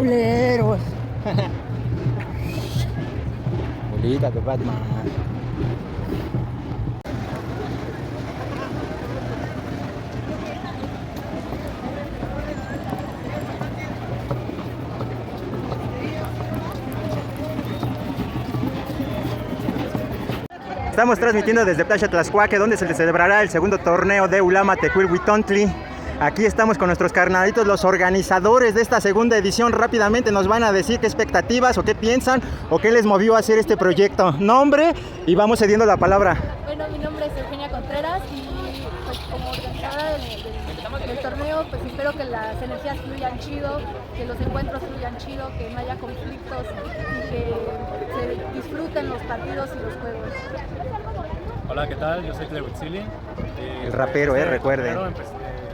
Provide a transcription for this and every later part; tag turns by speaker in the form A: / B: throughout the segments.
A: culeros. Bolita de Batman. Estamos transmitiendo desde Playa Tlaxcuaque, donde se celebrará el segundo torneo de Ulama Tecuilhuitontli. Aquí estamos con nuestros carnalitos, los organizadores de esta segunda edición. Rápidamente nos van a decir qué expectativas o qué piensan o qué les movió a hacer este proyecto. Nombre y vamos cediendo la palabra.
B: Bueno, mi nombre es Eugenia Contreras y pues, como organizadora del torneo, pues espero que las energías fluyan chido, que los encuentros fluyan chido, que no haya conflictos y que se disfruten los partidos y los juegos.
C: Hola, ¿qué tal? Yo soy Clewitzili.
A: El rapero, recuerden.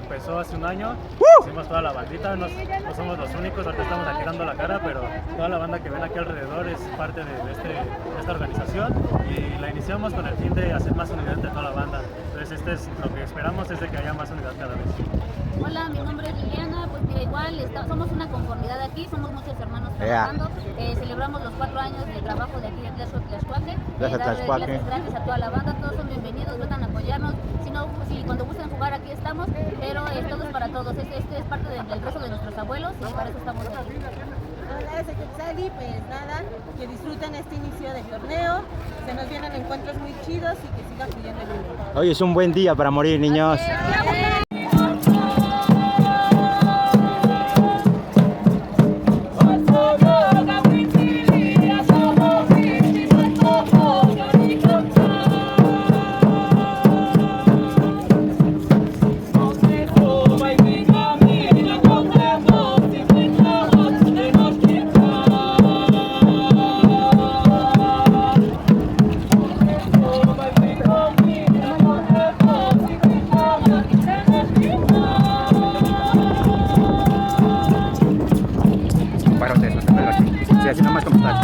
C: Empezó hace un año, hicimos toda la bandita, no somos los únicos, ahorita estamos aquí dando la cara, pero toda la banda que ven aquí alrededor es parte de esta organización y la iniciamos con el fin de hacer más unidad entre toda la banda. Entonces lo que esperamos es de que haya más unidad cada vez.
D: Hola, mi nombre es Liliana, pues mira, igual somos una conformidad aquí, somos muchos hermanos trabajando, celebramos los 4 años de trabajo de aquí de Tlaxcuaque, darle gracias a toda la banda, todos son bienvenidos, vengan a apoyarnos, si cuando gusten jugar aquí estamos, pero todo es para todos, este es parte del rezo de nuestros abuelos y para eso estamos aquí.
E: Hola, soy Quetzali, pues nada, que disfruten este inicio del torneo, se nos vienen encuentros muy chidos y que siga fluyendo el mundo.
A: Hoy es un buen día para morir, niños. Así nomás como tal.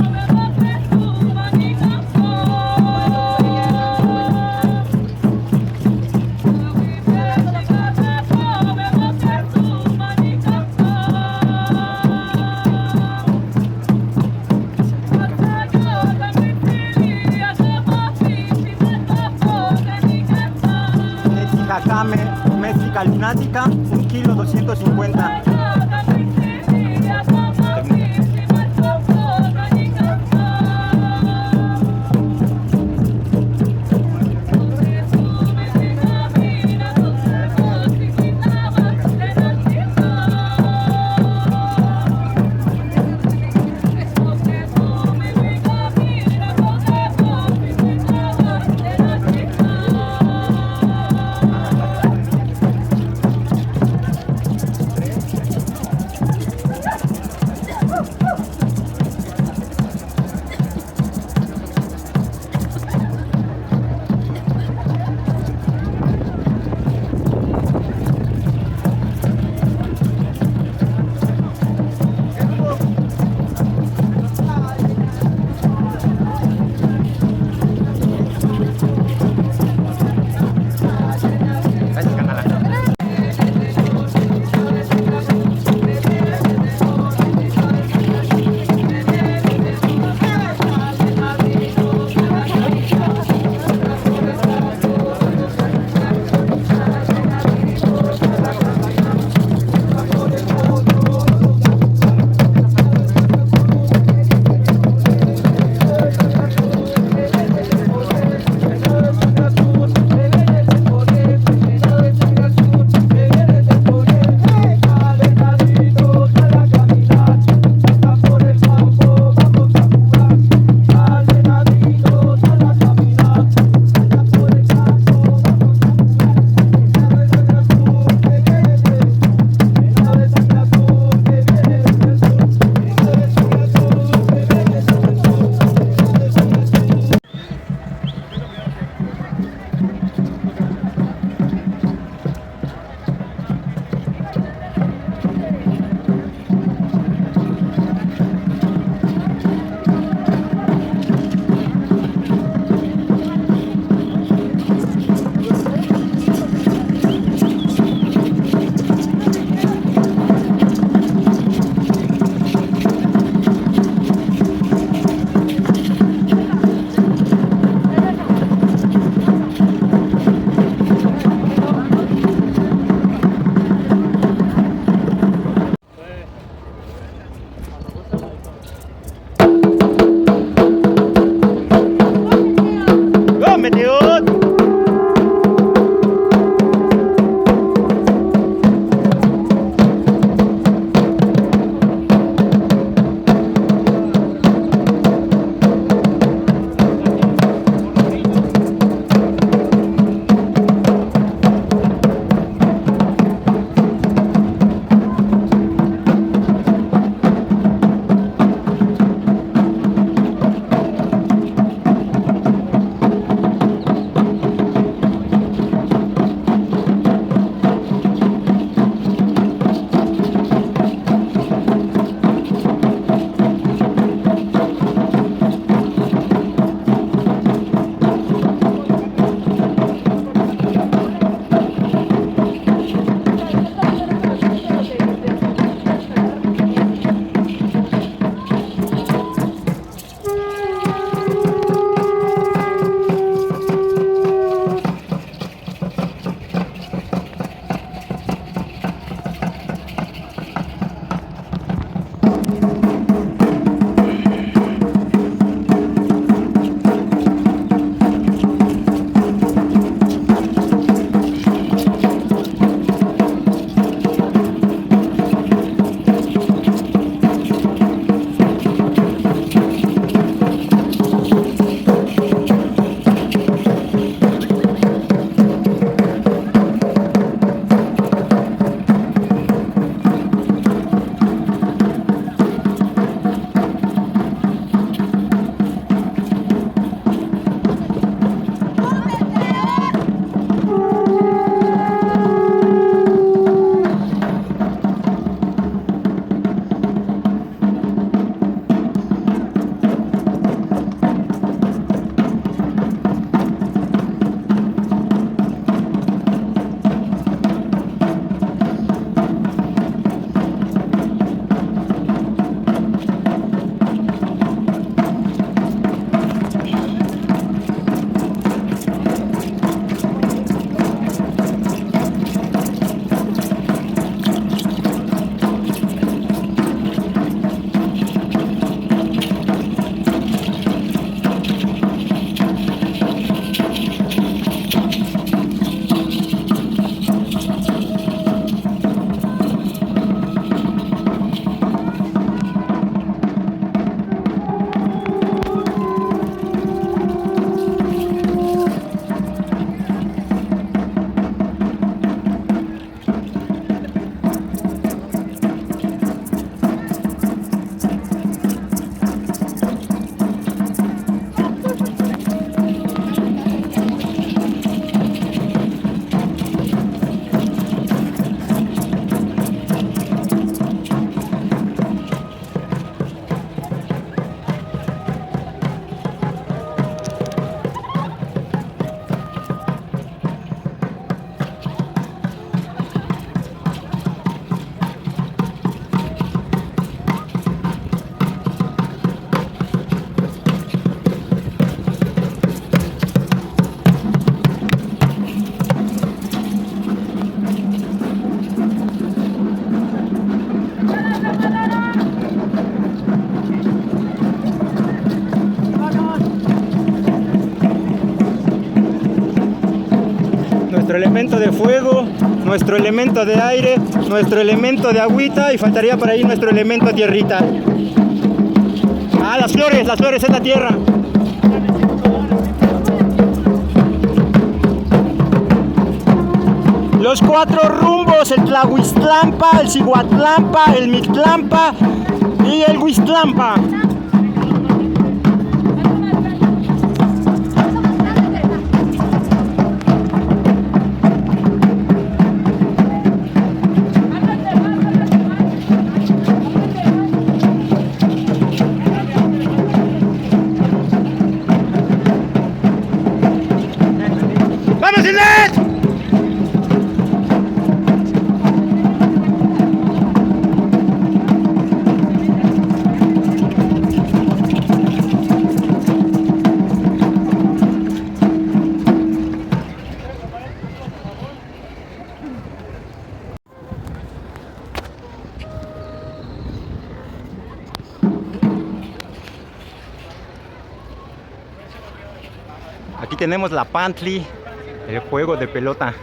A: Jacame, México lunática, 1 kilo 250. elemento de fuego, nuestro elemento de aire, nuestro elemento de agüita y faltaría por ahí nuestro elemento tierrita. Ah, las flores es la tierra. Los 4 rumbos, el Tlahuistlampa, el Cihuatlampa, el Mictlampa y el Huistlampa. ¡Vamos, Inlet! Aquí tenemos la Pantli, el juego de pelota.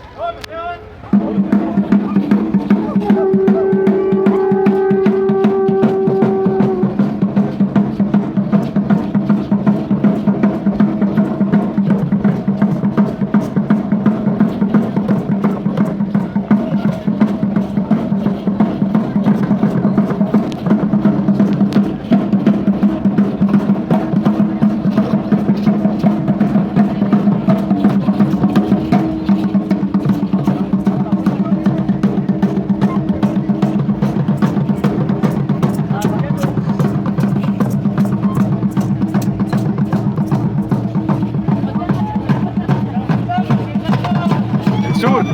A: Sur,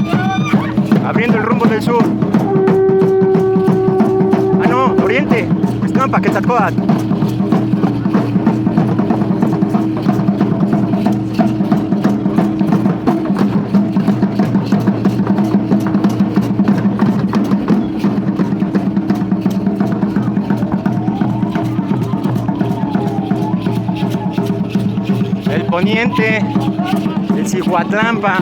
A: abriendo el rumbo del sur. Ah, no, oriente, Estampa, Quetzalcóatl. El poniente, el Cihuatlampa.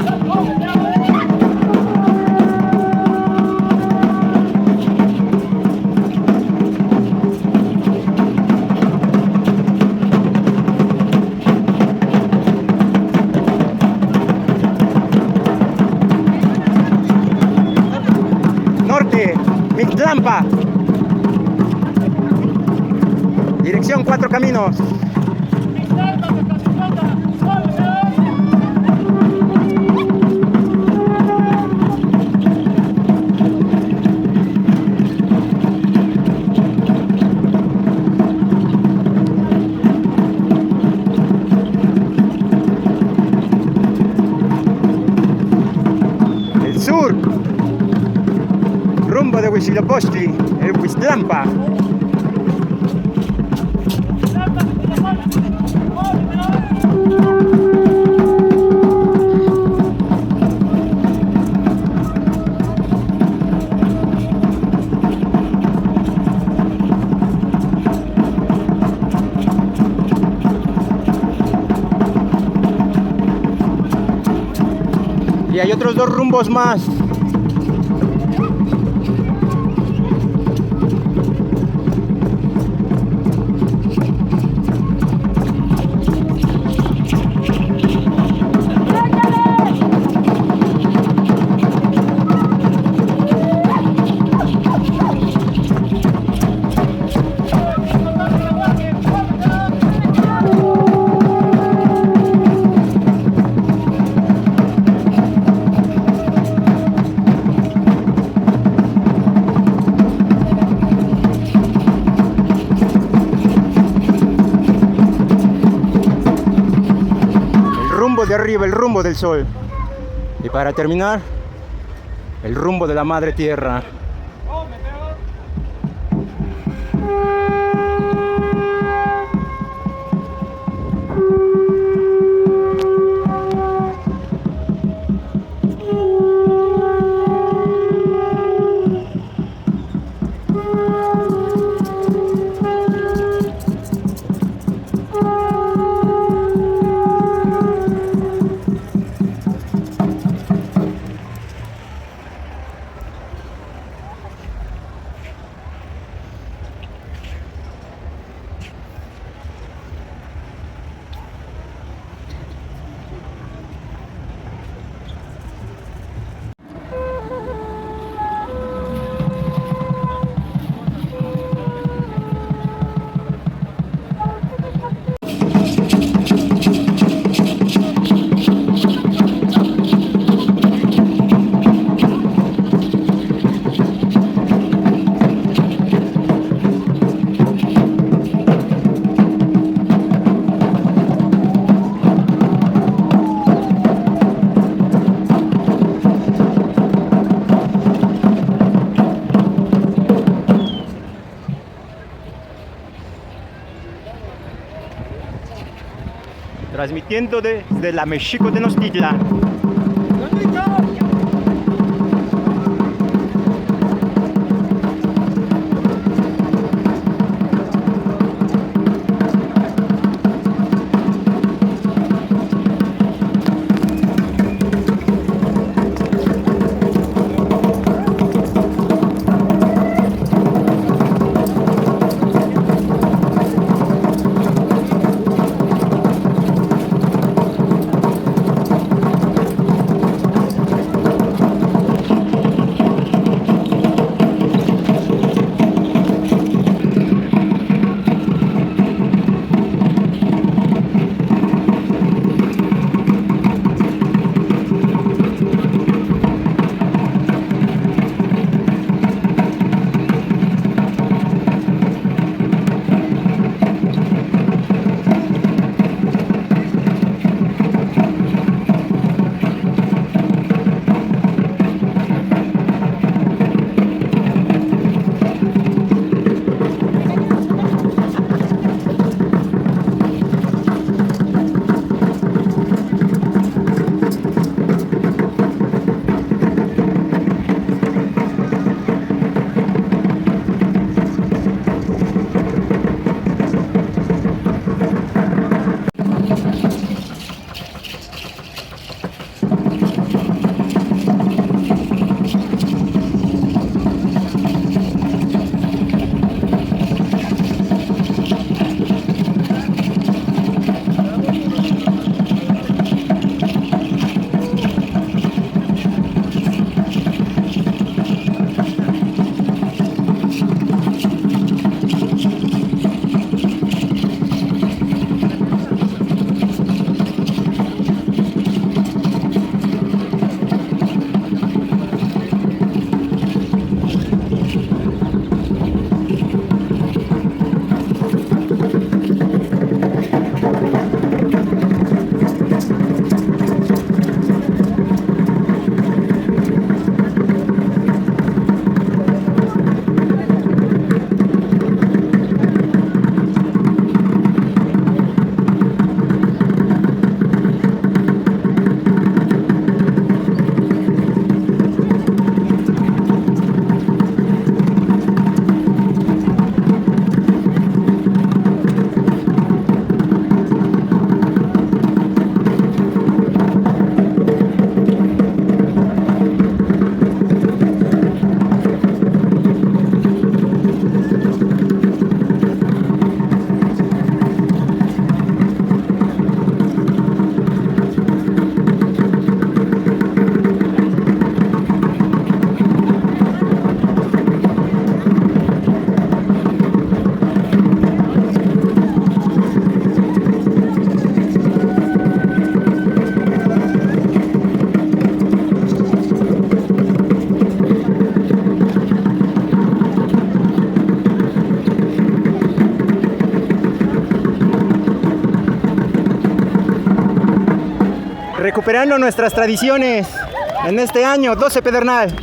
A: Mictlampa, dirección 4 Caminos. El sur, rumbo de Huitzilopochtli, el Huistlampa. Y hay otros 2 rumbos más. De arriba, el rumbo del sol. Y para terminar, el rumbo de la madre tierra. transmitiendo desde la México Tenochtitlan. recuperando nuestras tradiciones en este año 12 Pedernal.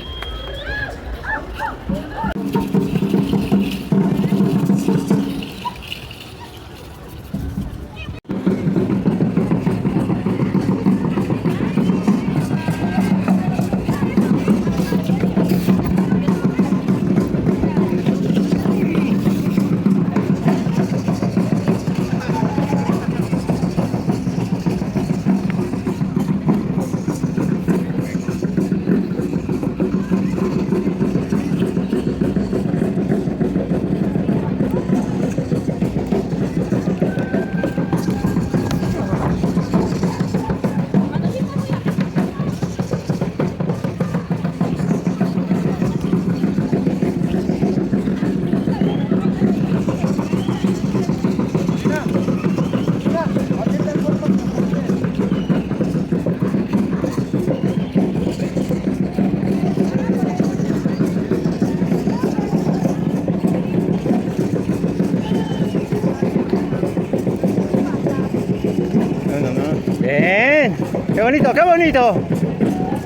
A: Bien, qué bonito, qué bonito.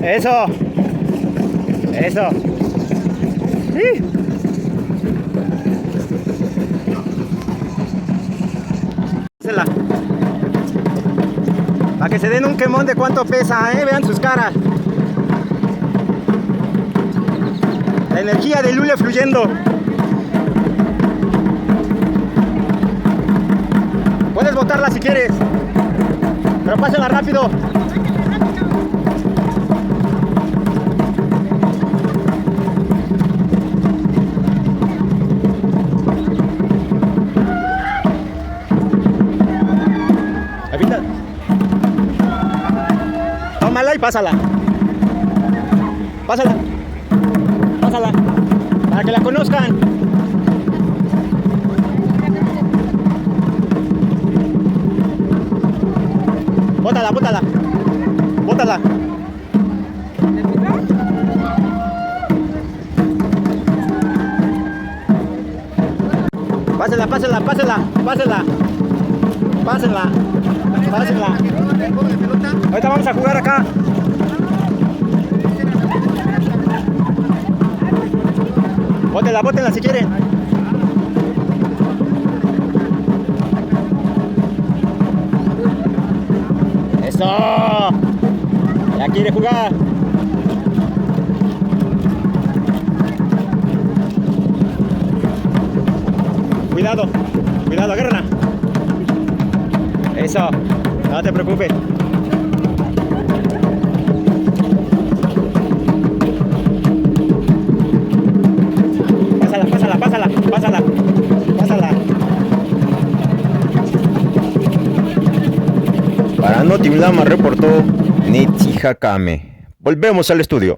A: Eso, eso. Sí. se den un quemón de cuánto pesa, vean sus caras. La energía de Lule fluyendo. Puedes botarla si quieres, pero pásenla rápido. Tómala y pásala. Pásala. Pásala. Para que la conozcan. Bótala, bótala. Bótala. Pásala, pásala, pásala, pásala. Pásenla. Pásenla. Ahorita vamos a jugar acá. Bótenla, bótenla si quieren. ¡Eso! Ya quiere jugar. Cuidado, cuidado, agárrala. Eso, no te preocupes. Pásala, pásala, pásala, pásala, pásala.
F: Para Noti Ulama reportó Nitsi Hakame. Volvemos al estudio.